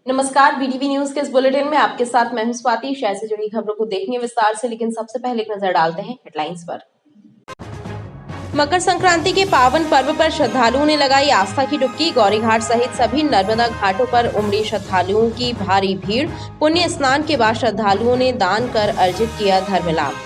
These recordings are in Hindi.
नमस्कार, बीडीवी न्यूज के इस बुलेटिन में आपके साथ मैं हूं स्वाति। शहर से जुड़ी खबरों को देखेंगे विस्तार से, लेकिन सबसे पहले एक नजर डालते हैं हेडलाइंस पर। मकर संक्रांति के पावन पर्व पर श्रद्धालुओं ने लगाई आस्था की डुबकी। गौरीघाट सहित सभी नर्मदा घाटों पर उमड़ी श्रद्धालुओं की भारी भीड़। पुण्य स्नान के बाद श्रद्धालुओं ने दान कर अर्जित किया धर्म लाभ।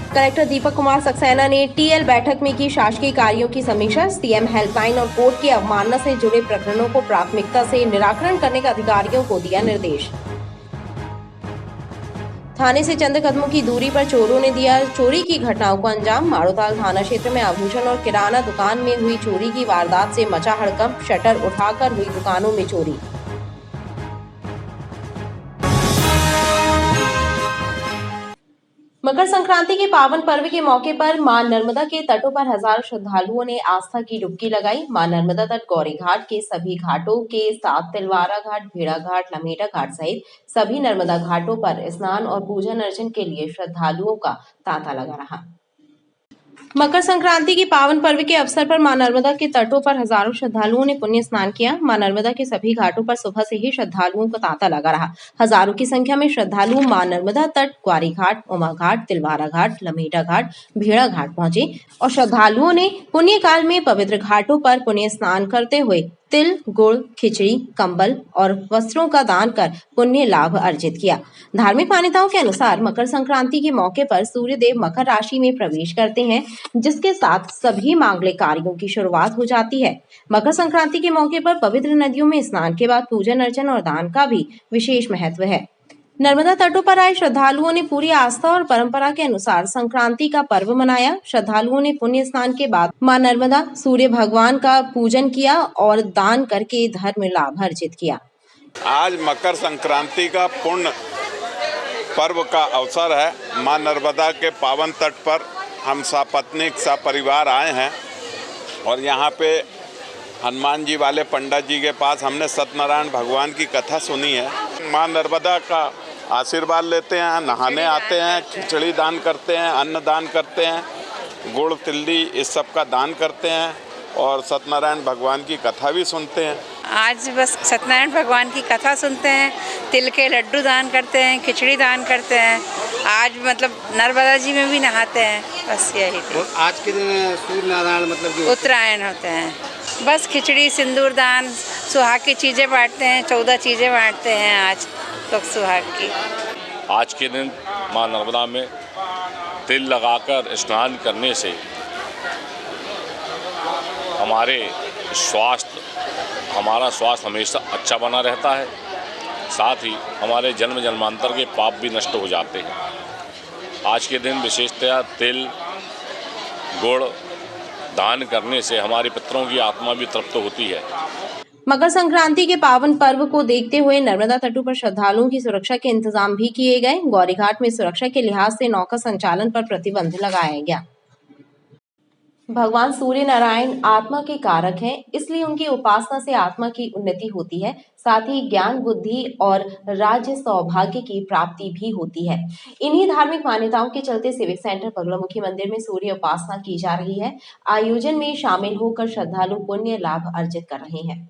कलेक्टर दीपक कुमार सक्सेना ने टीएल बैठक में की शासकीय कार्यों की समीक्षा। सीएम हेल्पलाइन और कोर्ट की अवमानना से जुड़े प्रकरणों को प्राथमिकता से निराकरण करने का अधिकारियों को दिया निर्देश। थाने से चंद कदमों की दूरी पर चोरों ने दिया चोरी की घटनाओं को अंजाम। माड़ोताल थाना क्षेत्र में आभूषण और किराना दुकान में हुई चोरी की वारदात से मचा हड़कंप। शटर उठाकर हुई दुकानों में चोरी। मकर संक्रांति के पावन पर्व के मौके पर मां नर्मदा के तटों पर हजारों श्रद्धालुओं ने आस्था की डुबकी लगाई। मां नर्मदा तट गौरीघाट के सभी घाटों के साथ तिलवारा घाट, भेड़ा घाट, लमेटा घाट सहित सभी नर्मदा घाटों पर स्नान और पूजन अर्चन के लिए श्रद्धालुओं का तांता लगा रहा। मकर संक्रांति के पावन पर्व के अवसर पर मां नर्मदा के तटों पर हजारों श्रद्धालुओं ने पुण्य स्नान किया। मां नर्मदा के सभी घाटों पर सुबह से ही श्रद्धालुओं का तांता लगा रहा। हजारों की संख्या में श्रद्धालु मां नर्मदा तट, ग्वारी घाट, उमा घाट, तिलवारा घाट, लमेटा घाट, भेड़ा घाट पहुंचे और श्रद्धालुओं ने पुण्य काल में पवित्र घाटों पर पुण्य स्नान करते हुए तिल, गुड़, खिचड़ी, कंबल और वस्त्रों का दान कर पुण्य लाभ अर्जित किया। धार्मिक मान्यताओं के अनुसार मकर संक्रांति के मौके पर सूर्य देव मकर राशि में प्रवेश करते हैं, जिसके साथ सभी मांगलिक कार्यों की शुरुआत हो जाती है। मकर संक्रांति के मौके पर पवित्र नदियों में स्नान के बाद पूजन अर्चन और दान का भी विशेष महत्व है। नर्मदा तटों पर आए श्रद्धालुओं ने पूरी आस्था और परंपरा के अनुसार संक्रांति का पर्व मनाया। श्रद्धालुओं ने पुण्य स्नान के बाद मां नर्मदा, सूर्य भगवान का पूजन किया और दान करके धर्म लाभ अर्जित किया। आज मकर संक्रांति का पुण्य पर्व का अवसर है। मां नर्मदा के पावन तट पर हम सपत्नीक सपरिवार आए हैं और यहाँ पे हनुमान जी वाले पंडित जी के पास हमने सत्यनारायण भगवान की कथा सुनी है। मां नर्मदा का आशीर्वाद लेते हैं, नहाने आते हैं, खिचड़ी दान करते हैं, अन्न दान करते हैं, गुड़, तिल्ली इस सब का दान करते हैं और सत्यनारायण भगवान की कथा भी सुनते हैं। आज बस सत्यनारायण भगवान की कथा सुनते हैं, तिल के लड्डू दान करते हैं, खिचड़ी दान करते हैं। आज मतलब नर्मदा जी में भी नहाते हैं, बस यही। और आज के दिन सूर्य नारायण मतलब उत्तरायण होते हैं। बस खिचड़ी, सिंदूर दान, सुहाग की चीज़ें बांटते हैं, 14 चीज़ें बांटते हैं आज तो सुहाग की। आज के दिन मां नर्मदा में तिल लगाकर स्नान करने से हमारा स्वास्थ्य हमेशा अच्छा बना रहता है। साथ ही हमारे जन्म जन्मांतर के पाप भी नष्ट हो जाते हैं। आज के दिन विशेषतया तिल, गुड़ दान करने से हमारे पितरों की आत्मा भी तृप्त होती है। मकर संक्रांति के पावन पर्व को देखते हुए नर्मदा तटों पर श्रद्धालुओं की सुरक्षा के इंतजाम भी किए गए। गौरीघाट में सुरक्षा के लिहाज से नौका संचालन पर प्रतिबंध लगाया गया। भगवान सूर्य नारायण आत्मा के कारक हैं, इसलिए उनकी उपासना से आत्मा की उन्नति होती है। साथ ही ज्ञान, बुद्धि और राज्य सौभाग्य की प्राप्ति भी होती है। इन्हीं धार्मिक मान्यताओं के चलते सिविक सेंटर बगलामुखी मंदिर में सूर्य उपासना की जा रही है। आयोजन में शामिल होकर श्रद्धालु पुण्य लाभ अर्जित कर रहे हैं।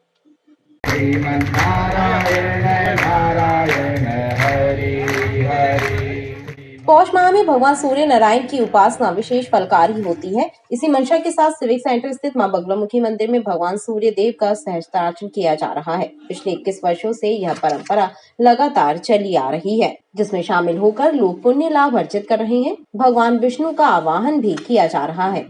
पौष माह में भगवान सूर्य नारायण की उपासना विशेष फलकारी होती है। इसी मंशा के साथ सिविक सेंटर स्थित मां बगलामुखी मंदिर में भगवान सूर्य देव का सहस्त्रार्चन किया जा रहा है। पिछले 21 वर्षों से यह परंपरा लगातार चली आ रही है, जिसमें शामिल होकर लोग पुण्य लाभ अर्जित कर रहे हैं। भगवान विष्णु का आवाहन भी किया जा रहा है।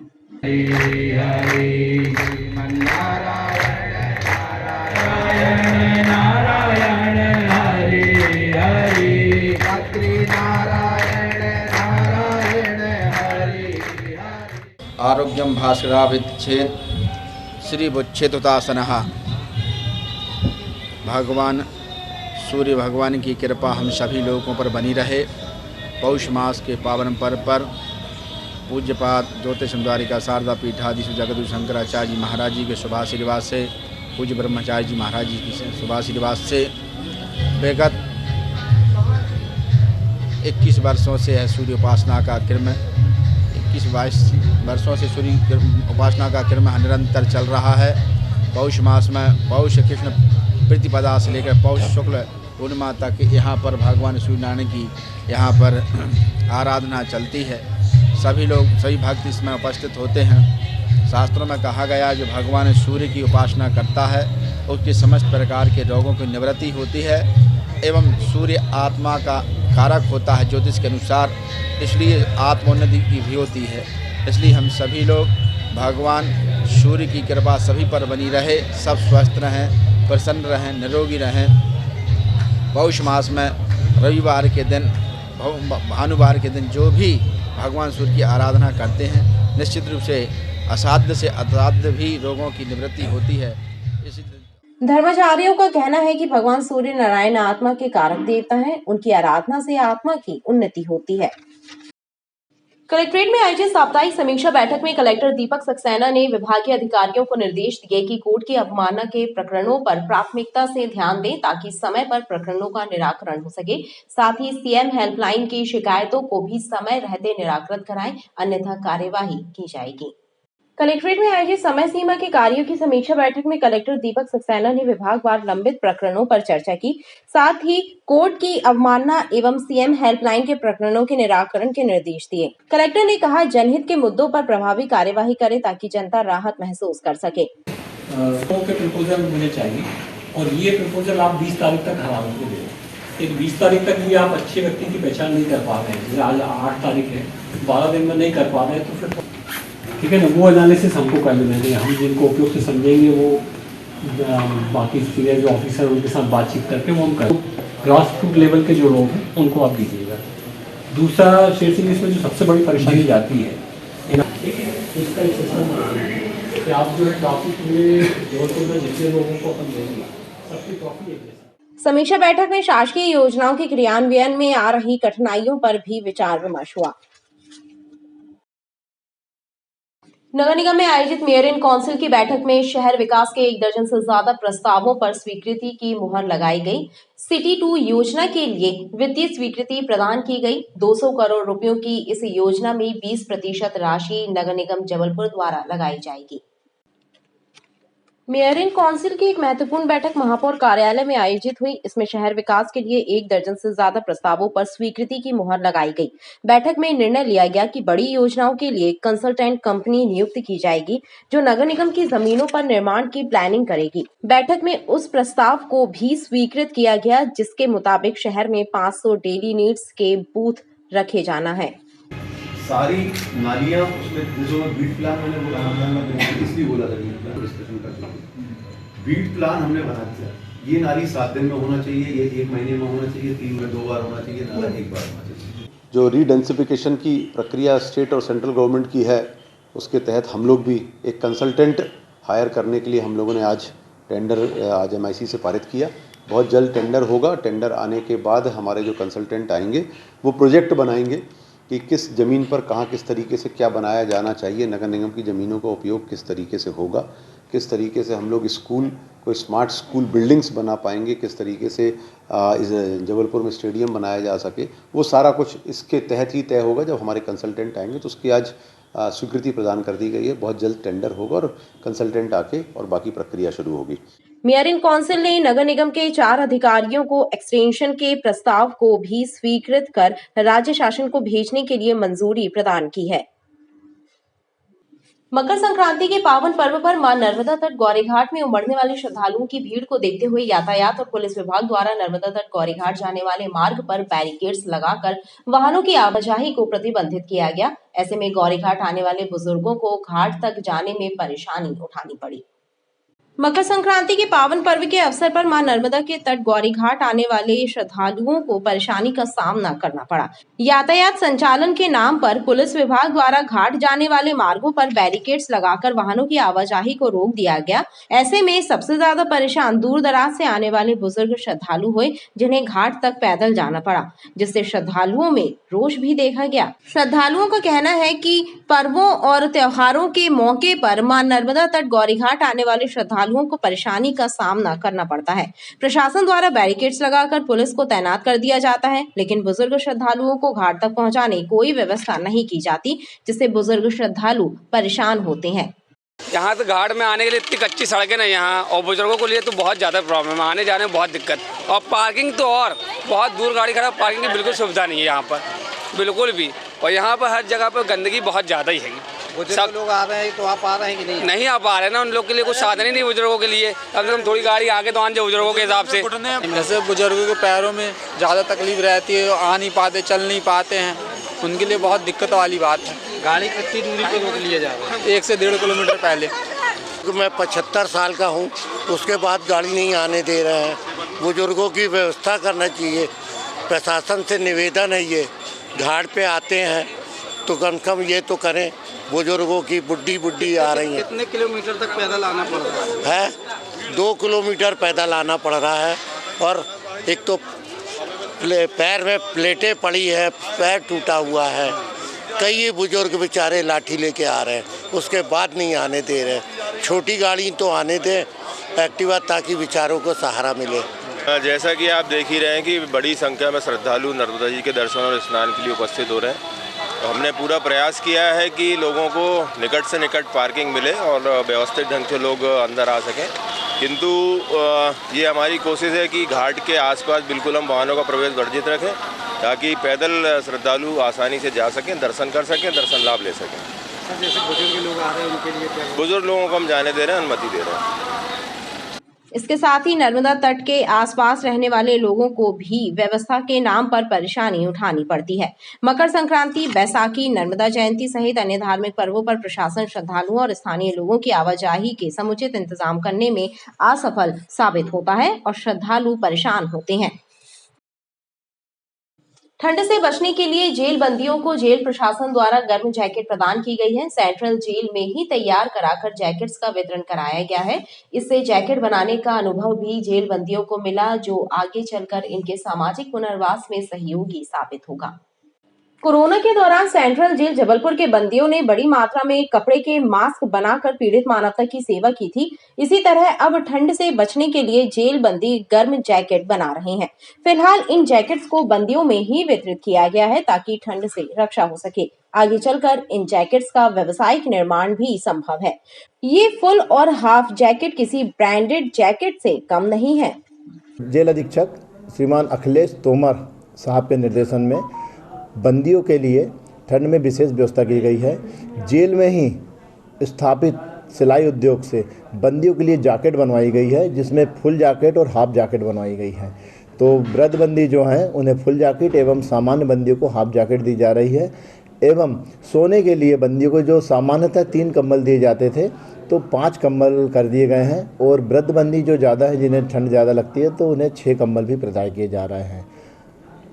आरोग्यम भास्कराभिच्छेद श्री बुच्छेदुतासनः। भगवान सूर्य भगवान की कृपा हम सभी लोगों पर बनी रहे। पौष मास के पावन पर्व पर पूज्यपाद ज्योतिष द्वारिका शारदा पीठाधीश जगद्गुरु शंकराचार्य जी महाराज जी के शुभाशीर्वाद से, पूज्य ब्रह्मचार्य जी महाराज जी की शुभाशीर्वाद से विगत 21 वर्षों से है सूर्य उपासना का क्रम 21-22 वर्षों से सूर्य उपासना का क्रम निरंतर चल रहा है। पौष मास में पौष कृष्ण प्रतिपदा से लेकर पौष शुक्ल पूर्णिमा तक यहाँ पर भगवान सूर्य नारायण की यहाँ पर आराधना चलती है। सभी लोग सभी भक्त इसमें उपस्थित होते हैं। शास्त्रों में कहा गया जो भगवान सूर्य की उपासना करता है उसके समस्त प्रकार के रोगों की निवृत्ति होती है एवं सूर्य आत्मा का कारक होता है ज्योतिष के अनुसार, इसलिए आत्मोन्नति की भी होती है। इसलिए हम सभी लोग भगवान सूर्य की कृपा सभी पर बनी रहे, सब स्वस्थ रहें, प्रसन्न रहें, निरोगी रहें। पौष मास में रविवार के दिन भानुवार के दिन जो भी भगवान सूर्य की आराधना करते हैं निश्चित रूप से असाध्य से असाध्य भी रोगों की निवृत्ति होती है। धर्माचार्यों का कहना है कि भगवान सूर्य नारायण आत्मा के कारक देवता हैं, उनकी आराधना से आत्मा की उन्नति होती है। कलेक्ट्रेट में आयोजित साप्ताहिक समीक्षा बैठक में कलेक्टर दीपक सक्सेना ने विभागीय अधिकारियों को निर्देश दिए कि कोर्ट की अवमानना के प्रकरणों पर प्राथमिकता से ध्यान दें ताकि समय पर प्रकरणों का निराकरण हो सके। साथ ही सीएम हेल्पलाइन की शिकायतों को भी समय रहते निराकृत कराएं, अन्यथा कार्यवाही की जाएगी। कलेक्ट्रेट में आयोजित समय सीमा के कार्यों की समीक्षा बैठक में कलेक्टर दीपक सक्सेना ने विभागवार लंबित प्रकरणों पर चर्चा की। साथ ही कोर्ट की अवमानना एवं सीएम हेल्पलाइन के प्रकरणों के निराकरण के निर्देश दिए। कलेक्टर ने कहा जनहित के मुद्दों पर प्रभावी कार्यवाही करे ताकि जनता राहत महसूस कर सके। के प्रपोजल मुझे चाहिए और ये प्रपोजल आप 20 तारीख तक हमारे को दें। एक 20 तारीख तक भी आप अच्छे व्यक्ति की पहचान नहीं कर पा रहे हैं, जैसे आज 8 तारीख है, 12 दिन में नहीं कर पा रहे हैं तो फिर ठीक है ना, वो एनालिसिस हमको कर लेना चाहिए। हम जिनको उपयोग से समझेंगे वो बाकी सीनियर जो ऑफिसर उनके साथ बातचीत करके वो हम करें। ग्रास रूट लेवल के जो लोग हैं उनको आप दीजिएगा। दूसरा शेर सिंह इसमें जो सबसे बड़ी परेशानी जाती है उसका एक सिस्टम कि आप जो है ट्रॉफिक में जबलपुर में जितने लोगों को अपन देंगे सबकी ट्रॉफी एक जैसी। समीक्षा बैठक में शासकीय योजनाओं के क्रियान्वयन में आ रही कठिनाइयों पर भी विचार विमर्श हुआ। नगर निगम में आयोजित मेयर इन काउंसिल की बैठक में शहर विकास के 1 दर्जन से ज्यादा प्रस्तावों पर स्वीकृति की मुहर लगाई गई। सिटी 2 योजना के लिए वित्तीय स्वीकृति प्रदान की गई। 200 करोड़ रुपयों की इस योजना में 20% राशि नगर निगम जबलपुर द्वारा लगाई जाएगी। मेयर इन काउंसिल की एक महत्वपूर्ण बैठक महापौर कार्यालय में आयोजित हुई। इसमें शहर विकास के लिए 1 दर्जन से ज्यादा प्रस्तावों पर स्वीकृति की मुहर लगाई गई। बैठक में निर्णय लिया गया कि बड़ी योजनाओं के लिए कंसल्टेंट कंपनी नियुक्त की जाएगी जो नगर निगम की जमीनों पर निर्माण की प्लानिंग करेगी। बैठक में उस प्रस्ताव को भी स्वीकृत किया गया जिसके मुताबिक शहर में 500 डेली नीड्स के बूथ रखे जाना है। सारी नालियां उसमें जो बीट प्लान मैंने बोला इसलिए बोला था बीट प्लान डिस्कशन करते हैं। बीट प्लान हमने बना दिया, ये नाली 7 दिन में होना चाहिए, ये 1 महीने में होना चाहिए, 3 में 2 बार होना चाहिए, नाला 1 बार होना चाहिए। जो रीडेंसिफिकेशन की प्रक्रिया स्टेट और सेंट्रल गवर्नमेंट की है उसके तहत हम लोग भी एक कंसल्टेंट हायर करने के लिए हम लोगों ने आज टेंडर MIC से पारित किया। बहुत जल्द टेंडर होगा। टेंडर आने के बाद हमारे जो कंसल्टेंट आएंगे वो प्रोजेक्ट बनाएंगे कि किस ज़मीन पर कहाँ किस तरीके से क्या बनाया जाना चाहिए, नगर निगम की ज़मीनों का उपयोग किस तरीके से होगा, किस तरीके से हम लोग स्कूल कोई स्मार्ट स्कूल बिल्डिंग्स बना पाएंगे, किस तरीके से इस जबलपुर में स्टेडियम बनाया जा सके, वो सारा कुछ इसके तहत ही तय होगा। जब हमारे कंसल्टेंट आएंगे तो उसकी आज स्वीकृति प्रदान कर दी गई है। बहुत जल्द टेंडर होगा और कंसल्टेंट आके और बाकी प्रक्रिया शुरू होगी। मेयर इन काउंसिल ने नगर निगम के 4 अधिकारियों को एक्सटेंशन के प्रस्ताव को भी स्वीकृत कर राज्य शासन को भेजने के लिए मंजूरी प्रदान की है। मकर संक्रांति के पावन पर्व पर मां नर्मदा तट गौरीघाट में उमड़ने वाले श्रद्धालुओं की भीड़ को देखते हुए यातायात और पुलिस विभाग द्वारा नर्मदा तट गौरीघाट जाने वाले मार्ग पर बैरिकेड्स लगाकर वाहनों की आवाजाही को प्रतिबंधित किया गया। ऐसे में गौरीघाट आने वाले बुजुर्गों को घाट तक जाने में परेशानी उठानी पड़ी। मकर संक्रांति के पावन पर्व के अवसर पर मां नर्मदा के तट गौरीघाट आने वाले श्रद्धालुओं को परेशानी का सामना करना पड़ा। यातायात संचालन के नाम पर पुलिस विभाग द्वारा घाट जाने वाले मार्गों पर बैरिकेड्स लगाकर वाहनों की आवाजाही को रोक दिया गया। ऐसे में सबसे ज्यादा परेशान दूर दराज से आने वाले बुजुर्ग श्रद्धालु हुए जिन्हें घाट तक पैदल जाना पड़ा, जिससे श्रद्धालुओं में रोष भी देखा गया। श्रद्धालुओं का कहना है कि पर्वों और त्योहारों के मौके पर मां नर्मदा तट गौरीघाट आने वाले श्रद्धालुओं को परेशानी का सामना करना पड़ता है। प्रशासन द्वारा बैरिकेड्स लगाकर पुलिस को तैनात कर दिया जाता है, लेकिन बुजुर्ग श्रद्धालुओं को घाट तक पहुंचाने कोई व्यवस्था नहीं की जाती, जिससे बुजुर्ग श्रद्धालु परेशान होते हैं। यहाँ तो घाट में आने के लिए इतनी कच्ची सड़कें ना यहाँ, और बुजुर्गों को लिए तो बहुत ज़्यादा प्रॉब्लम है, आने जाने में बहुत दिक्कत, और पार्किंग तो और बहुत दूर गाड़ी खड़ा, पार्किंग की बिल्कुल सुविधा नहीं है यहाँ पर, बिल्कुल भी। और यहाँ पर हर जगह पर गंदगी बहुत ज़्यादा ही है। सब लोग आ रहे हैं तो आप आ रहे हैं कि नहीं? नहीं आ पा रहे ना, उन लोग के लिए कुछ साधन ही नहीं बुजुर्गों के लिए। कम से कम थोड़ी गाड़ी आगे तो आने जाए बुजुर्गों के हिसाब से। जैसे बुजुर्गों के पैरों में ज़्यादा तकलीफ रहती है, आ नहीं पाते, चल नहीं पाते हैं, उनके लिए बहुत दिक्कत वाली बात है। गाड़ी कितनी दूरी पर रोक लिए जा रहे हैं? 1 से 1.5 किलोमीटर पहले। मैं 75 साल का हूँ, उसके बाद गाड़ी नहीं आने दे रहे हैं। बुजुर्गों की व्यवस्था करना चाहिए, प्रशासन से निवेदन है। ये घाट पे आते हैं तो कम से कम ये तो करें। बुजुर्गों की बुढ़ी आ रही है। कितने किलोमीटर तक पैदल आना पड़ रहा है? 2 किलोमीटर पैदल आना पड़ रहा है, और एक तो पैर में प्लेटें पड़ी है, पैर टूटा हुआ है। कई बुजुर्ग बेचारे लाठी लेके आ रहे हैं, उसके बाद नहीं आने दे रहे। छोटी गाड़ी तो आने दें, एक्टिवा, ताकि बेचारों को सहारा मिले। जैसा कि आप देख ही रहे हैं कि बड़ी संख्या में श्रद्धालु नर्मदा जी के दर्शन और स्नान के लिए उपस्थित हो रहे हैं। तो हमने पूरा प्रयास किया है कि लोगों को निकट से निकट पार्किंग मिले और व्यवस्थित ढंग से लोग अंदर आ सकें, किंतु ये हमारी कोशिश है कि घाट के आसपास बिल्कुल हम वाहनों का प्रवेश वर्जित रखें, ताकि पैदल श्रद्धालु आसानी से जा सकें, दर्शन कर सकें, दर्शन लाभ ले सकें। जैसे बुजुर्ग लोग आ रहे हैं उनके लिए क्या? बुजुर्ग लोगों को हम जाने दे रहे हैं, अनुमति दे रहे हैं। इसके साथ ही नर्मदा तट के आसपास रहने वाले लोगों को भी व्यवस्था के नाम पर परेशानी उठानी पड़ती है। मकर संक्रांति, बैसाखी, नर्मदा जयंती सहित अन्य धार्मिक पर्वों पर प्रशासन श्रद्धालुओं और स्थानीय लोगों की आवाजाही के समुचित इंतजाम करने में असफल साबित होता है और श्रद्धालु परेशान होते हैं। ठंड से बचने के लिए जेल बंदियों को जेल प्रशासन द्वारा गर्म जैकेट प्रदान की गई है। सेंट्रल जेल में ही तैयार कराकर जैकेट्स का वितरण कराया गया है। इससे जैकेट बनाने का अनुभव भी जेल बंदियों को मिला, जो आगे चलकर इनके सामाजिक पुनर्वास में सहयोगी साबित होगा। कोरोना के दौरान सेंट्रल जेल जबलपुर के बंदियों ने बड़ी मात्रा में कपड़े के मास्क बनाकर पीड़ित मानवता की सेवा की थी। इसी तरह अब ठंड से बचने के लिए जेल बंदी गर्म जैकेट बना रहे हैं। फिलहाल इन जैकेट्स को बंदियों में ही वितरित किया गया है ताकि ठंड से रक्षा हो सके। आगे चलकर इन जैकेट्स का व्यावसायिक निर्माण भी संभव है। ये फुल और हाफ जैकेट किसी ब्रांडेड जैकेट से कम नहीं है। जेल अधीक्षक श्रीमान अखिलेश तोमर साहब के निर्देशन में बंदियों के लिए ठंड में विशेष व्यवस्था की गई है। जेल में ही स्थापित सिलाई उद्योग से बंदियों के लिए जैकेट बनवाई गई है, जिसमें फुल जैकेट और हाफ जैकेट बनवाई गई है। तो वृद्ध बंदी जो हैं उन्हें फुल जैकेट एवं सामान्य बंदियों को हाफ जैकेट दी जा रही है। एवं सोने के लिए बंदियों को जो सामान्यतः 3 कंबल दिए जाते थे तो 5 कंबल कर दिए गए हैं, और वृद्ध बंदी जो ज़्यादा है, जिन्हें ठंड ज़्यादा लगती है, तो उन्हें 6 कंबल भी प्रदान किए जा रहे हैं।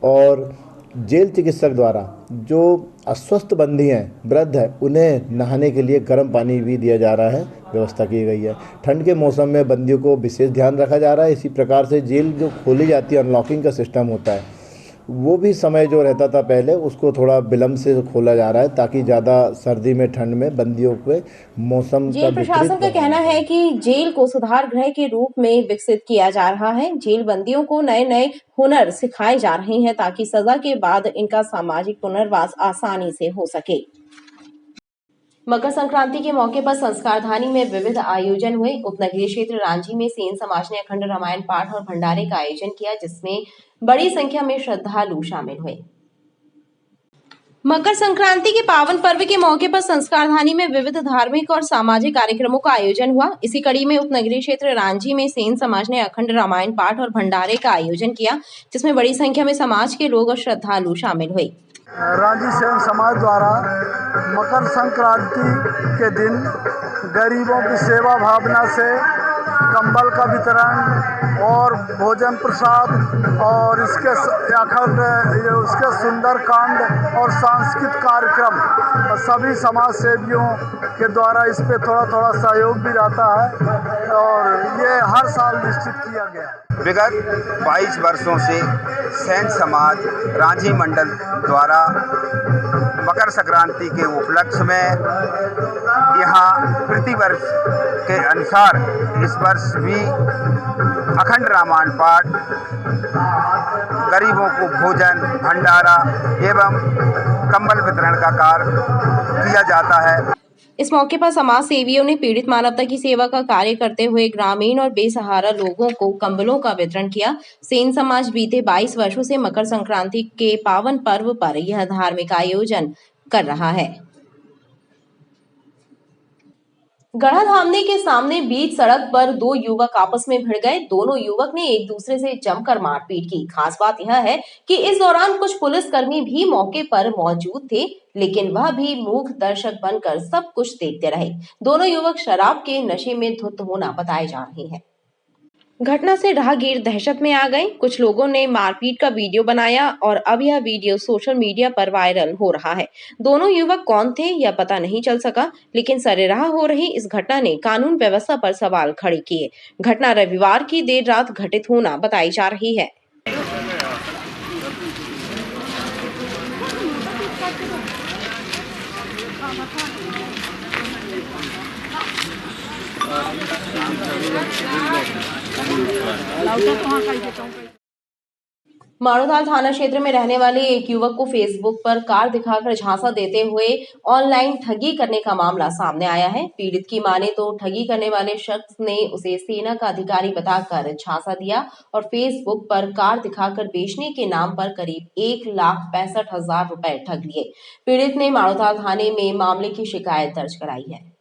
और जेल चिकित्सक द्वारा जो अस्वस्थ बंदी हैं, वृद्ध है, उन्हें नहाने के लिए गर्म पानी भी दिया जा रहा है, व्यवस्था की गई है। ठंड के मौसम में बंदियों को विशेष ध्यान रखा जा रहा है। इसी प्रकार से जेल जो खोली जाती है, अनलॉकिंग का सिस्टम होता है, वो भी समय जो रहता था पहले, उसको थोड़ा विलम्ब से खोला जा रहा है ताकि ज़्यादा सर्दी में, ठंड में बंदियों के मौसम का। जेल प्रशासन का कहना है कि जेल को सुधार गृह के रूप में विकसित किया जा रहा है। जेल बंदियों को नए नए हुनर सिखाए जा रहे हैं ताकि सजा के बाद इनका सामाजिक पुनर्वास आसानी से हो सके। मकर संक्रांति के मौके पर संस्कारधानी में विविध आयोजन हुए। उपनगरीय क्षेत्र रांझी में सेन समाज ने अखंड रामायण पाठ और भंडारे का आयोजन किया, जिसमें बड़ी संख्या में श्रद्धालु शामिल हुए। मकर संक्रांति के पावन पर्व के मौके पर संस्कारधानी में विविध धार्मिक और सामाजिक कार्यक्रमों का आयोजन हुआ। इसी कड़ी में उपनगरीय क्षेत्र रांझी में सेन समाज ने अखंड रामायण पाठ और भंडारे का आयोजन किया, जिसमें बड़ी संख्या में समाज के लोग और श्रद्धालु शामिल हुए। रांझी सेन समाज द्वारा मकर संक्रांति के दिन गरीबों की सेवा भावना से कंबल का वितरण और भोजन प्रसाद और उसके सुंदर कांड और सांस्कृतिक कार्यक्रम सभी समाज सेवियों के द्वारा इस पे थोड़ा थोड़ा सहयोग भी रहता है, और ये हर साल निश्चित किया गया। विगत 22 वर्षों से सेन समाज रांझी मंडल द्वारा मकर संक्रांति के उपलक्ष्य में यहाँ प्रतिवर्ष के अनुसार इस वर्ष भी अखंड रामायण पाठ, गरीबों को भोजन, भंडारा एवं कंबल वितरण का कार्य किया जाता है। इस मौके पर समाज सेवियों ने पीड़ित मानवता की सेवा का कार्य करते हुए ग्रामीण और बेसहारा लोगों को कंबलों का वितरण किया। सेन समाज बीते 22 वर्षों से मकर संक्रांति के पावन पर्व पर यह धार्मिक आयोजन कर रहा है। गढ़ा धामने के सामने बीच सड़क पर दो युवक आपस में भिड़ गए। दोनों युवक ने एक दूसरे से जमकर मारपीट की। खास बात यह है कि इस दौरान कुछ पुलिसकर्मी भी मौके पर मौजूद थे, लेकिन वह भी मूक दर्शक बनकर सब कुछ देखते रहे। दोनों युवक शराब के नशे में धुत होना बताए जा रहे हैं। घटना से राहगीर दहशत में आ गए। कुछ लोगों ने मारपीट का वीडियो बनाया और अब यह वीडियो सोशल मीडिया पर वायरल हो रहा है। दोनों युवक कौन थे यह पता नहीं चल सका, लेकिन सरेराह हो रही इस घटना ने कानून व्यवस्था पर सवाल खड़े किए। घटना रविवार की देर रात घटित होना बताई जा रही है। माड़ोताल थाना क्षेत्र में रहने वाले एक युवक को फेसबुक पर कार दिखाकर झांसा देते हुए ऑनलाइन ठगी करने का मामला सामने आया है। पीड़ित की माने तो ठगी करने वाले शख्स ने उसे सेना का अधिकारी बताकर झांसा दिया और फेसबुक पर कार दिखाकर बेचने के नाम पर करीब 1,65,000 रुपए ठग लिए। पीड़ित ने माड़ोताल थाने में मामले की शिकायत दर्ज कराई है।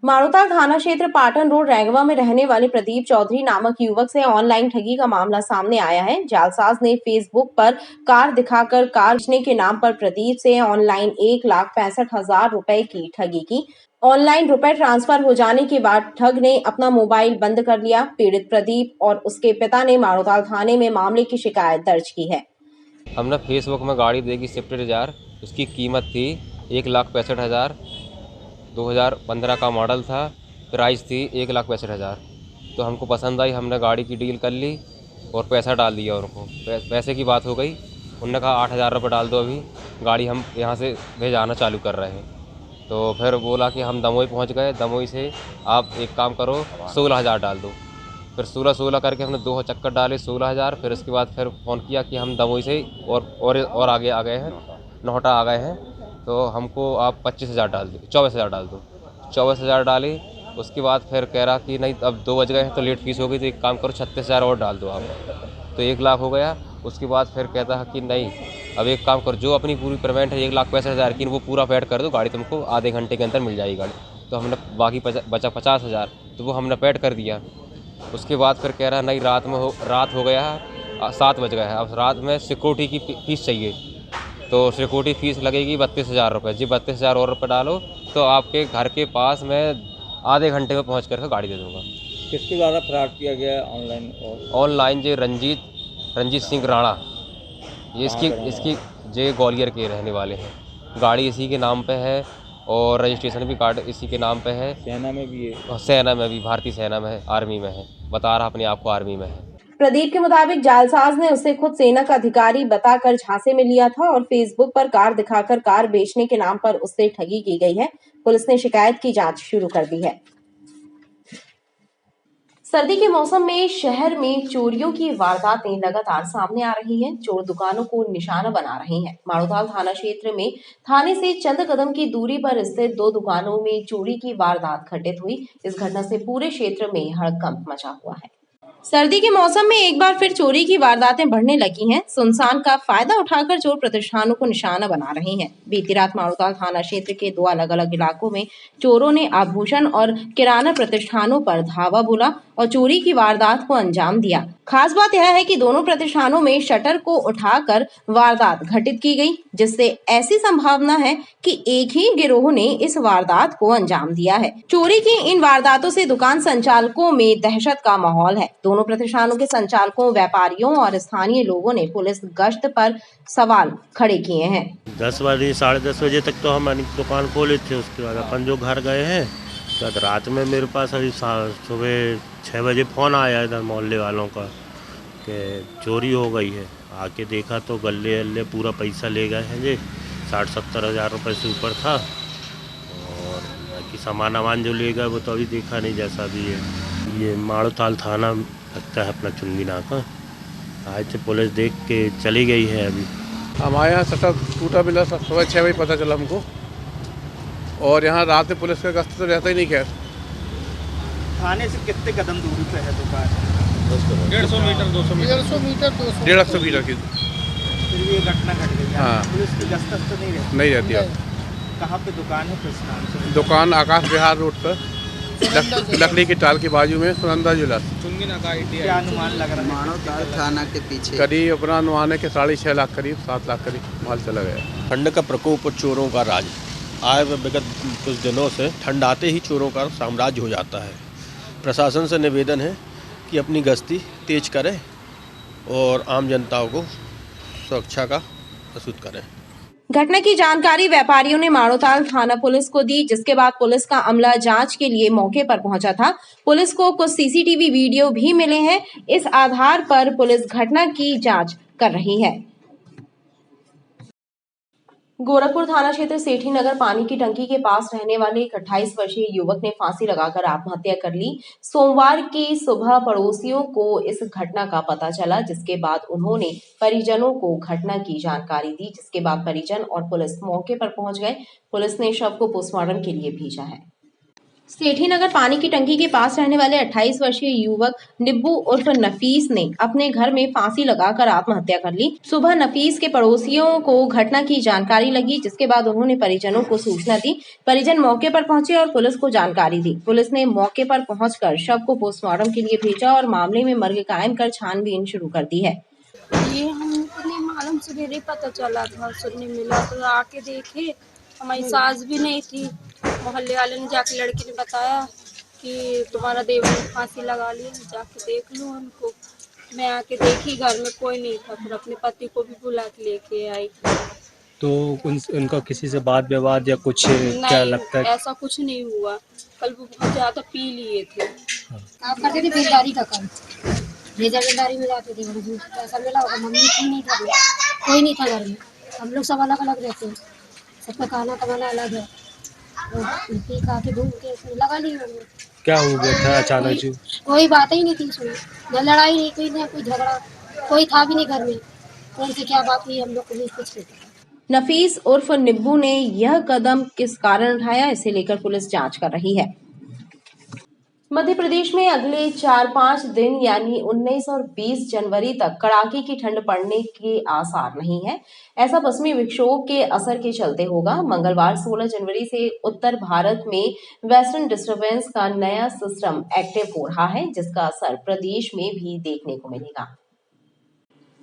माड़ोताल थाना क्षेत्र पाटन रोड रैंगवा में रहने वाले प्रदीप चौधरी नामक युवक से ऑनलाइन ठगी का मामला सामने आया है। जालसाज ने फेसबुक पर कार दिखाकर कार बेचने के नाम पर प्रदीप से ऑनलाइन 1,65,000 रुपए की ठगी की। ऑनलाइन रुपए ट्रांसफर हो जाने के बाद ठग ने अपना मोबाइल बंद कर लिया। पीड़ित प्रदीप और उसके पिता ने माड़ोताल थाने में मामले की शिकायत दर्ज की है। हमने फेसबुक में गाड़ी देखी स्विफ्ट डिजायर, उसकी कीमत थी 1,65,000, 2015 का मॉडल था, प्राइस थी 1,65,000। तो हमको पसंद आई, हमने गाड़ी की डील कर ली और पैसा डाल दिया उनको। पैसे की बात हो गई, उन्होंने कहा 8,000 रुपये डाल दो, अभी गाड़ी हम यहाँ से भेजाना चालू कर रहे हैं। तो फिर बोला कि हम दमोई पहुँच गए, दमोई से आप एक काम करो 16,000 डाल दो। फिर 16 करके हमने 2 चक्कर डाले 16,000। फिर उसके बाद फिर फ़ोन किया कि हम दमोई से और आगे आ गए हैं, नोहटा आ गए हैं, तो हमको आप 25,000 डाल दो, 24,000 डाल दो। 24,000 डाले। उसके बाद फिर कह रहा कि नहीं अब 2 बज गए हैं तो लेट फीस हो गई, तो एक काम करो 36,000 और डाल दो आप, तो 1 लाख हो गया। उसके बाद फिर कहता है कि नहीं अब एक काम करो, जो अपनी पूरी पेमेंट है 1,65,000 की वो पूरा पेड कर दो, गाड़ी तुमको आधे घंटे के अंदर मिल जाएगी गाड़ी। तो हमने बाकी बचा 50,000, तो वो हमने पेड कर दिया। उसके बाद फिर कह रहा नहीं रात हो गया है, 7 बज गए हैं, अब रात में सिक्योरिटी की फ़ीस चाहिए, तो सिक्योरिटी फ़ीस लगेगी 32,000 रुपये। जी 32,000 और रुपये डालो तो आपके घर के पास मैं आधे घंटे में पहुंच कर गाड़ी दे दूंगा। किसके द्वारा फ्रॉड किया गया है ऑनलाइन? ऑनलाइन जे रंजीत सिंह राणा, ये इसकी जे ग्वालियर के रहने वाले हैं। गाड़ी इसी के नाम पे है और रजिस्ट्रेशन भी कार्ड इसी के नाम पे है। सेना में भी है? सेना में भी, भारतीय सेना में है, आर्मी में है, बता रहा अपने आप को आर्मी में है। प्रदीप के मुताबिक जालसाज ने उसे खुद सेना का अधिकारी बताकर झांसे में लिया था और फेसबुक पर कार दिखाकर कार बेचने के नाम पर उससे ठगी की गई है। पुलिस ने शिकायत की जांच शुरू कर दी है। सर्दी के मौसम में शहर में चोरियों की वारदातें लगातार सामने आ रही हैं। चोर दुकानों को निशाना बना रहे हैं। माड़ोताल थाना क्षेत्र में थाने से चंद कदम की दूरी पर स्थित 2 दुकानों में चोरी की वारदात घटित हुई। इस घटना से पूरे क्षेत्र में हड़कंप मचा हुआ है। सर्दी के मौसम में एक बार फिर चोरी की वारदातें बढ़ने लगी हैं। सुनसान का फायदा उठाकर चोर प्रतिष्ठानों को निशाना बना रहे हैं। बीती रात माड़ोताल थाना क्षेत्र के 2 अलग-अलग इलाकों में चोरों ने आभूषण और किराना प्रतिष्ठानों पर धावा बोला और चोरी की वारदात को अंजाम दिया। खास बात यह है कि दोनों प्रतिष्ठानों में शटर को उठाकर वारदात घटित की गई, जिससे ऐसी संभावना है कि एक ही गिरोह ने इस वारदात को अंजाम दिया है। चोरी की इन वारदातों से दुकान संचालकों में दहशत का माहौल है। दोनों प्रतिष्ठानों के संचालकों, व्यापारियों और स्थानीय लोगों ने पुलिस गश्त पर सवाल खड़े किए हैं। 10 बजे 10:30 बजे तक तो हम दुकान खोले थे। उसके बाद अपन जो घर गए हैं, तो रात में मेरे पास अभी सुबह 6 बजे फ़ोन आया इधर मोहल्ले वालों का कि चोरी हो गई है। आके देखा तो गले पूरा पैसा ले गए हैं जी, 60-70 हज़ार रुपये से ऊपर था। और बाकी सामान जो ले गए वो तो अभी देखा नहीं, जैसा भी है। ये माड़ोताल थाना लगता है अपना चुंगी नाका। आज से पुलिस देख के चली गई है। अभी हमारे यहाँ शटर टूटा मिला, सुबह 6 बजे पता चला हमको। और यहाँ रात में पुलिस का गश्त तो रहता ही नहीं। खैर थाने से कितने कदम दूरी पे है दुकान? 150 मीटर 200 मीटर 150 मीटर की। फिर भी ये घटना घट गई। हाँ। पुलिस की गश्त तो नहीं रहती अब। कहाँ पे दुकान है किस नाम से? दुकान आकाश विहार रोड पर लकड़ी की टाल के बाजू में सुनंदा ज्वेलर्स। क्या अनुमान लग रहा है? मानवताल थाना के पीछे करीब अपना अनुमान है कि 6.5 लाख करीब 7 लाख करीब माल चला गया। ठंड का प्रकोप और चोरों का राज आए विगत कुछ दिनों से ठंड आते ही चोरों का साम्राज्य हो जाता है। प्रशासन से निवेदन है कि अपनी गश्ती तेज करें और आम जनता को सुरक्षा का प्रस्तुत करें। घटना की जानकारी व्यापारियों ने माड़ोताल थाना पुलिस को दी, जिसके बाद पुलिस का अमला जांच के लिए मौके पर पहुंचा था। पुलिस को कुछ सीसीटीवी वीडियो भी मिले हैं। इस आधार पर पुलिस घटना की जांच कर रही है। गोरखपुर थाना क्षेत्र सेठी नगर पानी की टंकी के पास रहने वाले एक 28 वर्षीय युवक ने फांसी लगाकर आत्महत्या कर ली। सोमवार की सुबह पड़ोसियों को इस घटना का पता चला, जिसके बाद उन्होंने परिजनों को घटना की जानकारी दी, जिसके बाद परिजन और पुलिस मौके पर पहुंच गए। पुलिस ने शव को पोस्टमार्टम के लिए भेजा है। सेठी नगर पानी की टंकी के पास रहने वाले 28 वर्षीय युवक निब्बू उर्फ नफीस ने अपने घर में फांसी लगाकर आत्महत्या कर ली। सुबह नफीस के पड़ोसियों को घटना की जानकारी लगी, जिसके बाद उन्होंने परिजनों को सूचना दी। परिजन मौके पर पहुंचे और पुलिस को जानकारी दी। पुलिस ने मौके पर पहुंचकर शव को पोस्टमार्टम के लिए भेजा और मामले में मर्ग कायम कर छानबीन शुरू कर दी है। ये हमको नहीं मालूम, सवेरे पता चला था, सुनने मिला तो आके देखे। हमारी सास भी नहीं थी, मोहल्ले वाले ने जाके लड़की ने बताया कि तुम्हारा देवर ने फांसी लगा ली, जाके देख लो उनको। मैं आके देखी, घर में कोई नहीं था। फिर अपने पति को भी बुला के लेके आई। तो उनका किसी से बात विवाद या कुछ क्या लगता है? ऐसा कुछ नहीं हुआ। कल वो बहुत ज्यादा पी लिए थे। काम करते थे बेलदारी का काम, बेलदारी में जाते थे। पैसा मिला होगा, मम्मी थी नहीं था, कोई नहीं था घर में। हम लोग सब अलग अलग रहते हैं, सबका खाना कमाना अलग है। पी खा के घूम के लगा ली। क्या हो गया था अचानक जी? कोई बात ही नहीं थी, सुनी न लड़ाई नहीं हुई, न कोई झगड़ा, कोई था भी नहीं घर में। कौन से क्या बात हुई हम लोग को भी कुछ नहीं पता। नफीस उर्फ निब्बू ने यह कदम किस कारण उठाया, इसे लेकर पुलिस जांच कर रही है। मध्य प्रदेश में अगले 4-5 दिन यानी 19 और 20 जनवरी तक कड़ाके की ठंड पड़ने के आसार नहीं है। ऐसा पश्चिमी विक्षोभ के असर के चलते होगा। मंगलवार 16 जनवरी से उत्तर भारत में वेस्टर्न डिस्टर्बेंस का नया सिस्टम एक्टिव हो रहा है, जिसका असर प्रदेश में भी देखने को मिलेगा।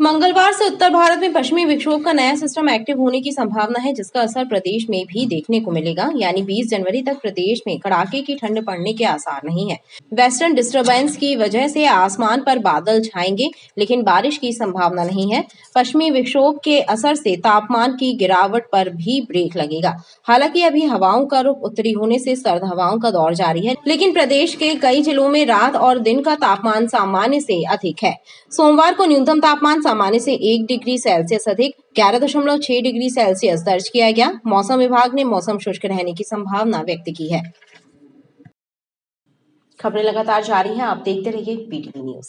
मंगलवार से उत्तर भारत में पश्चिमी विक्षोभ का नया सिस्टम एक्टिव होने की संभावना है, जिसका असर प्रदेश में भी देखने को मिलेगा। यानी 20 जनवरी तक प्रदेश में कड़ाके की ठंड पड़ने के आसार नहीं है। वेस्टर्न डिस्टर्बेंस की वजह से आसमान पर बादल छाएंगे, लेकिन बारिश की संभावना नहीं है। पश्चिमी विक्षोभ के असर से तापमान की गिरावट पर भी ब्रेक लगेगा। हालांकि अभी हवाओं का रुख उत्तरी होने से सर्द हवाओं का दौर जारी है, लेकिन प्रदेश के कई जिलों में रात और दिन का तापमान सामान्य से अधिक है। सोमवार को न्यूनतम तापमान सामान्य से 1 डिग्री सेल्सियस अधिक 11.6 डिग्री सेल्सियस दर्ज किया गया। मौसम विभाग ने मौसम शुष्क रहने की संभावना व्यक्त की है। खबरें लगातार जारी हैं, आप देखते रहिए PTV न्यूज।